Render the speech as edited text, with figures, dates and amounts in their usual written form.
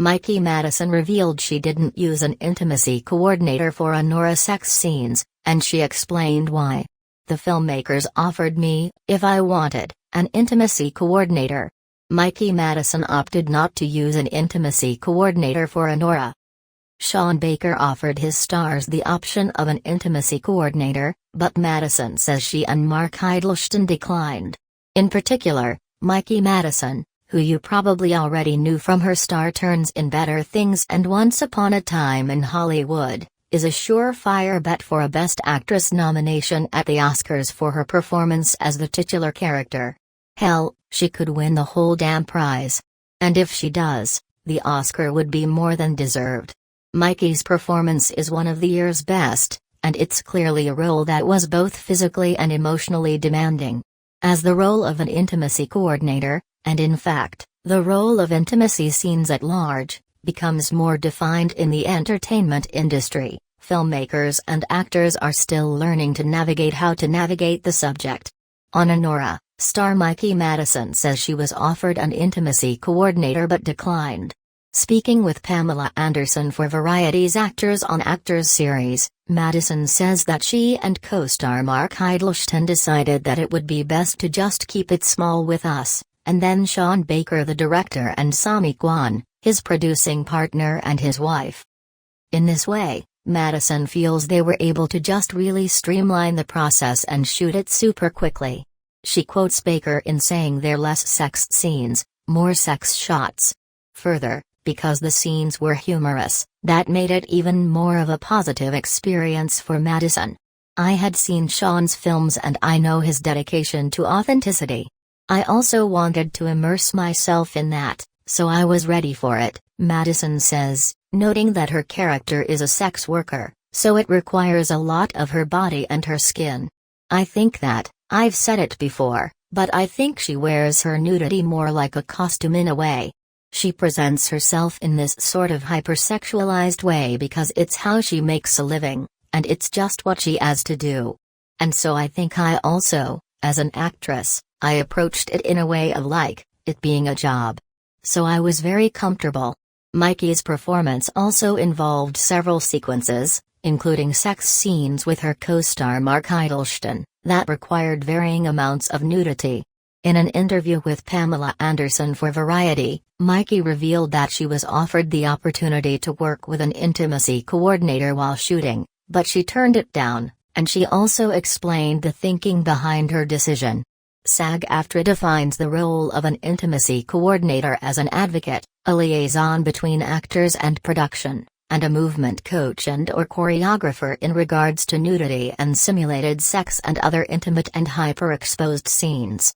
Mikey Madison revealed she didn't use an intimacy coordinator for Anora sex scenes, and she explained why. The filmmakers offered me, if I wanted, an intimacy coordinator. Mikey Madison opted not to use an intimacy coordinator for Anora. Sean Baker offered his stars the option of an intimacy coordinator, but Madison says she and Mark Eydelshteyn declined. In particular, Mikey Madison, who you probably already knew from her star turns in Better Things and Once Upon a Time in Hollywood, is a surefire bet for a Best Actress nomination at the Oscars for her performance as the titular character. Hell, she could win the whole damn prize. And if she does, the Oscar would be more than deserved. Mikey's performance is one of the year's best, and it's clearly a role that was both physically and emotionally demanding. As the role of an intimacy coordinator, and in fact, the role of intimacy scenes at large, becomes more defined in the entertainment industry, filmmakers and actors are still learning to navigate how to navigate the subject. On Anora, star Mikey Madison says she was offered an intimacy coordinator but declined. Speaking with Pamela Anderson for Variety's Actors on Actors series, Madison says that she and co-star Mark Eydelshteyn decided that it would be best to just keep it small with us, and then Sean Baker the director and Sami Kwan, his producing partner and his wife. In this way, Madison feels they were able to just really streamline the process and shoot it super quickly. She quotes Baker in saying they're less sex scenes, more sex shots. Further, because the scenes were humorous, that made it even more of a positive experience for Madison. I had seen Sean's films and I know his dedication to authenticity. I also wanted to immerse myself in that, so I was ready for it, Madison says, noting that her character is a sex worker, so it requires a lot of her body and her skin. I think that, I've said it before, but I think she wears her nudity more like a costume in a way. She presents herself in this sort of hypersexualized way because it's how she makes a living, and it's just what she has to do. And so I think I also, as an actress, I approached it in a way of like, it being a job. So I was very comfortable. Mikey's performance also involved several sequences, including sex scenes with her co-star Mark Eydelshteyn, that required varying amounts of nudity. In an interview with Pamela Anderson for Variety, Mikey revealed that she was offered the opportunity to work with an intimacy coordinator while shooting, but she turned it down, and she also explained the thinking behind her decision. SAG-AFTRA defines the role of an intimacy coordinator as an advocate, a liaison between actors and production, and a movement coach and/or choreographer in regards to nudity and simulated sex and other intimate and hyper-exposed scenes.